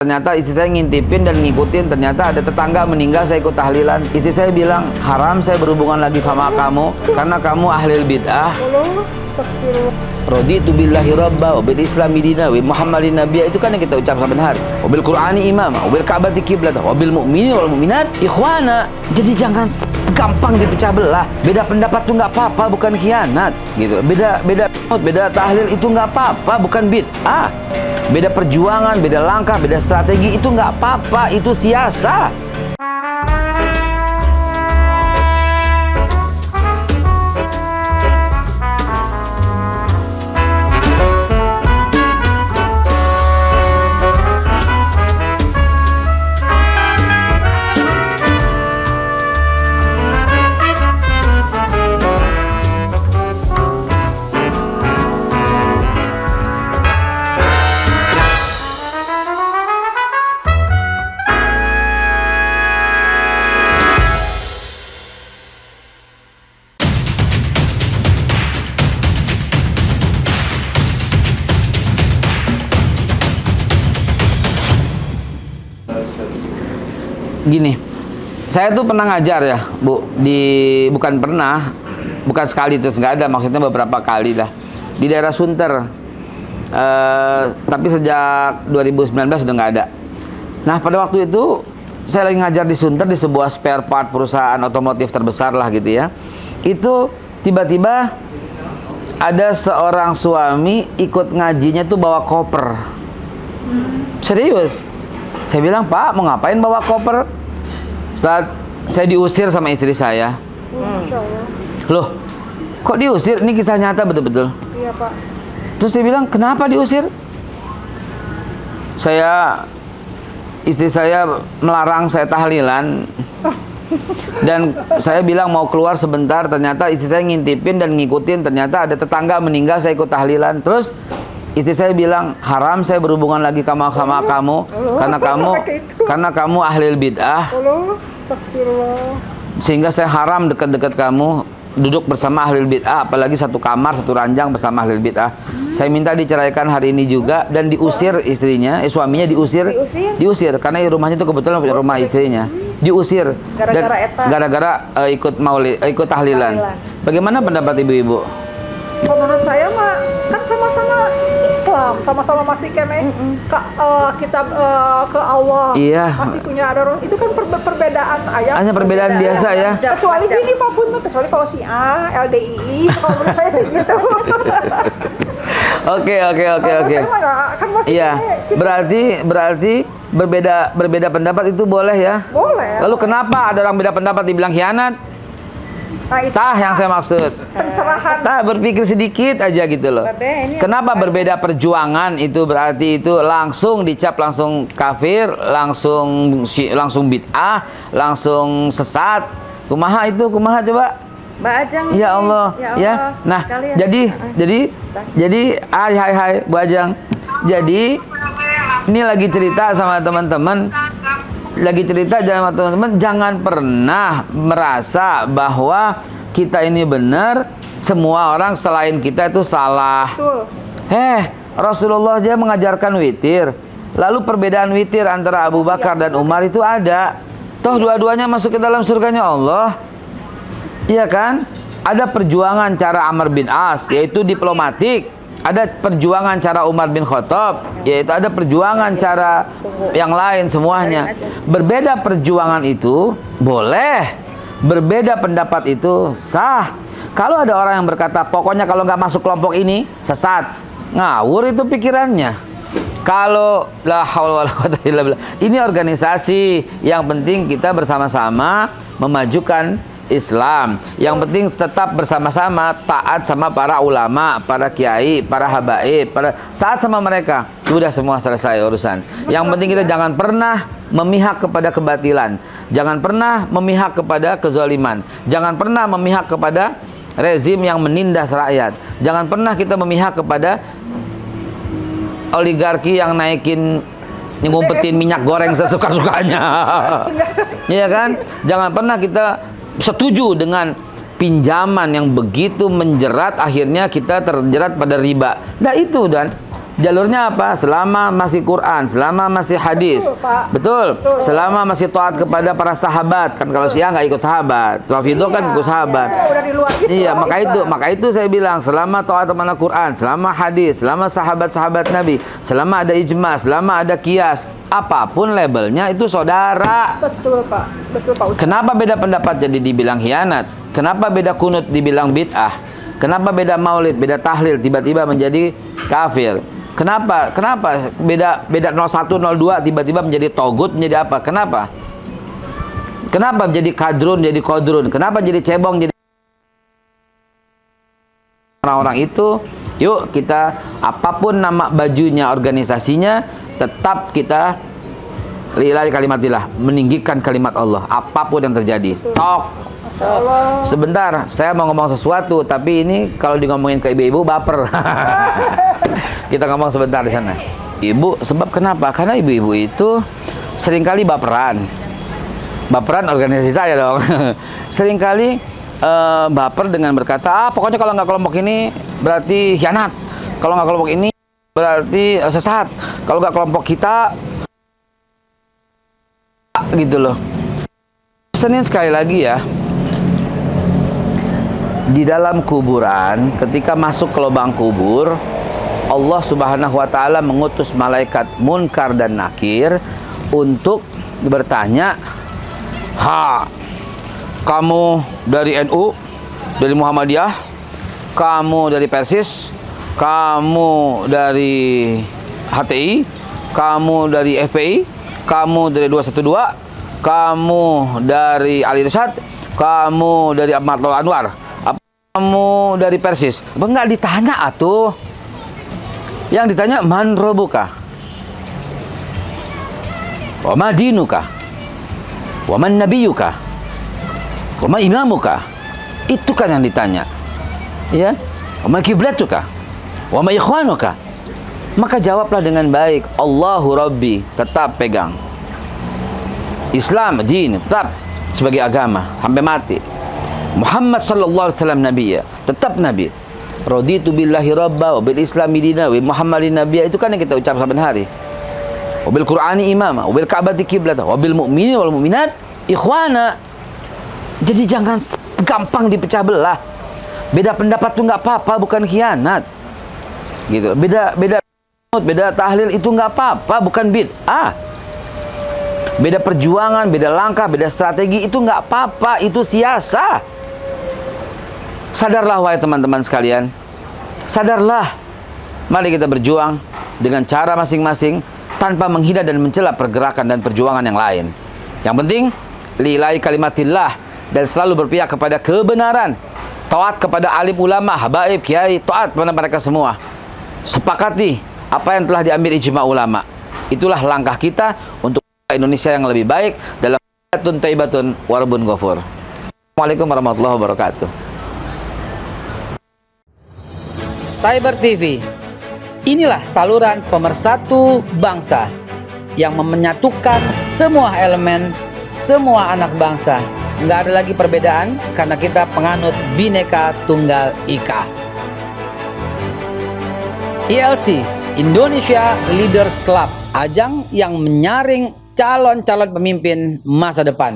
Ternyata istri saya ngintipin dan ngikutin, ternyata ada tetangga meninggal, saya ikut tahlilan. Istri saya bilang, haram saya berhubungan lagi sama kamu karena kamu ahlil bid'ah. Raditu billahi rabba wa bil islami dina wa muhammadin nabiyya. Itu kan yang kita ucap saben hari. Wa bil qur'ani imama wa bil ka'bati qiblat wa bil mu'minin wal mu'minat ikhwana. Jadi jangan gampang dipecah belah. Beda pendapat tuh nggak apa-apa, bukan khianat gitu. Beda tahlil itu nggak apa-apa, bukan bid'ah. Beda perjuangan, beda langkah, beda strategi itu nggak apa-apa, itu siasa. Gini, saya tuh pernah ngajar ya, Bu, bukan sekali terus nggak ada, maksudnya beberapa kali lah di daerah Sunter. Tapi sejak 2019 udah nggak ada. Nah, pada waktu itu saya lagi ngajar di Sunter di sebuah spare part perusahaan otomotif terbesar lah gitu ya. Itu tiba-tiba ada seorang suami ikut ngajinya tuh bawa koper. Serius. Saya bilang, Pak, mau ngapain bawa koper? Saat saya diusir sama istri saya. Loh, kok diusir? Ini kisah nyata betul-betul. Iya, Pak. Terus saya bilang, kenapa diusir? Istri saya melarang saya tahlilan. Dan saya bilang mau keluar sebentar, ternyata istri saya ngintipin dan ngikutin, ternyata ada tetangga meninggal, saya ikut tahlilan. Terus istri saya bilang, haram saya berhubungan lagi sama kamu karena kamu ahlil bid'ah. Sehingga saya haram dekat-dekat kamu, duduk bersama ahlil bid'ah, apalagi satu kamar, satu ranjang bersama ahlil bid'ah. Saya minta diceraikan hari ini juga dan diusir istrinya, suaminya diusir karena rumahnya itu kebetulan punya rumah istrinya. Diusir gara-gara ikut tahlilan. Bagaimana pendapat ibu-ibu? Menurut saya mah kan sama-sama Islam, sama-sama masih kene kita ke Allah. Iya. Masih punya ada roh. Itu kan perbedaan ayat. Hanya perbedaan biasa ya. Kecuali gini Pak Bun, kecuali kalau si A, LDI, kalau menurut saya sih gitu. Oke. Iya. Berarti berbeda pendapat itu boleh ya? Boleh. Lalu kenapa ada orang beda pendapat dibilang khianat? Nah, itu yang saya maksud. Pencerahan. Berpikir sedikit aja gitu loh. Kenapa berbeda perjuangan itu berarti itu langsung dicap langsung kafir, langsung bid'ah, langsung sesat. Kumaha coba? Mbak Ajeng. Ya Allah. Ya. Nah, jadi hai Bu Ajeng. Jadi ini lagi cerita sama teman-teman. Jangan pernah merasa bahwa kita ini benar, semua orang selain kita itu salah. Rasulullah aja mengajarkan witir. Lalu perbedaan witir antara Abu Bakar dan Umar itu ada. Toh dua-duanya masuk ke dalam surganya Allah. Iya kan? Ada perjuangan cara Amr bin As, yaitu diplomatik. Ada perjuangan cara Umar bin Khattab, yaitu ada perjuangan cara yang lain semuanya. Berbeda perjuangan itu boleh, berbeda pendapat itu sah. Kalau ada orang yang berkata, pokoknya kalau nggak masuk kelompok ini sesat, ngawur itu pikirannya. Kalau la haula wala quwata illa billah, ini organisasi, yang penting kita bersama-sama memajukan Islam. Yang penting tetap bersama-sama taat sama para ulama, para kiai, para habaib, taat sama mereka. Sudah semua selesai urusan. Yang penting kita jangan pernah memihak kepada kebatilan. Jangan pernah memihak kepada kezaliman. Jangan pernah memihak kepada rezim yang menindas rakyat. Jangan pernah kita memihak kepada oligarki yang ngumpetin minyak goreng sesuka-sukanya. Iya kan? Jangan pernah kita setuju dengan pinjaman yang begitu menjerat, akhirnya kita terjerat pada riba. Nah itu, dan Jalurnya apa? Selama masih Quran, selama masih hadis. Betul, Pak. Betul. Betul. Selama masih taat kepada para sahabat. Kan kalau Syiah nggak ikut sahabat. Rafidah kan ikut sahabat. Udah di luar Islam. Iya, maka itu saya bilang selama taat kepada Quran, selama hadis, selama sahabat-sahabat Nabi, selama ada ijma, selama ada qiyas, apapun labelnya itu saudara. Betul, Pak. Betul, Pak Ustaz. Kenapa beda pendapat jadi dibilang khianat? Kenapa beda kunut dibilang bid'ah? Kenapa beda maulid, beda tahlil tiba-tiba menjadi kafir? Kenapa beda 01 02 tiba-tiba menjadi togut, menjadi apa? Kenapa menjadi kadrun jadi kodrun? Kenapa jadi cebong jadi orang-orang itu? Yuk kita apapun nama bajunya, organisasinya, tetap kita lillahi kalimatillah, meninggikan kalimat Allah apapun yang terjadi. Tok. Sebentar, saya mau ngomong sesuatu, tapi ini kalau di ngomongin ke ibu-ibu baper. Kita ngomong sebentar di sana. Ibu, sebab kenapa? Karena ibu-ibu itu seringkali baperan. Baperan organisasi saya dong. Seringkali baper dengan berkata, pokoknya kalau nggak kelompok ini berarti khianat. Kalau nggak kelompok ini berarti sesat. Kalau nggak kelompok kita, gitu loh. Pesanin sekali lagi ya. Di dalam kuburan, ketika masuk ke lubang kubur, Allah Subhanahu wa Ta'ala mengutus malaikat Munkar dan Nakir untuk bertanya, kamu dari NU, dari Muhammadiyah, kamu dari Persis, kamu dari HTI, kamu dari FPI, kamu dari 212, kamu dari Ali Irsyad, kamu dari Ahmad Anwar, kamu dari Persis. Apa enggak ditanya atuh? Yang ditanya man robuka, wa ma dinuka, wa man nabiyuka, wa ma imamuka. Itu kan yang ditanya. Ya, wa ma kiblatuka, wa ma ikhwanuka. Maka jawablah dengan baik, Allahu Rabbi, tetap pegang. Islam, din, tetap sebagai agama sampai mati. Muhammad sallallahu alaihi wasallam nabiyya, tetap nabi. Raditu billahi rabba wa bil islami dina wa Muhammadin nabiyya, itu kan yang kita ucap saban hari. Wa bil qur'ani imama wa bil ka'bati qiblata wa bil mu'minin wal mu'minat ikhwana. Jadi jangan gampang dipecah belah. Beda pendapat itu nggak apa-apa, bukan khianat. Gitu. Beda tahlil itu nggak apa-apa, bukan bid'ah. Beda perjuangan, beda langkah, beda strategi itu nggak apa-apa, itu siasah. Sadarlah wahai teman-teman sekalian. Sadarlah. Mari kita berjuang dengan cara masing-masing tanpa menghina dan mencela pergerakan dan perjuangan yang lain. Yang penting lillahi kalimatillah dan selalu berpihak kepada kebenaran. Taat kepada alim ulama, habaib, kiai, taat kepada mereka semua. Sepakati apa yang telah diambil ijma ulama. Itulah langkah kita untuk Indonesia yang lebih baik dalam taibatun warbun ghafur. Assalamualaikum warahmatullahi wabarakatuh. Cyber TV, inilah saluran pemersatu bangsa yang menyatukan semua elemen, semua anak bangsa. Nggak ada lagi perbedaan karena kita penganut Bhinneka Tunggal Ika. ILC, Indonesia Leaders Club, ajang yang menyaring calon-calon pemimpin masa depan.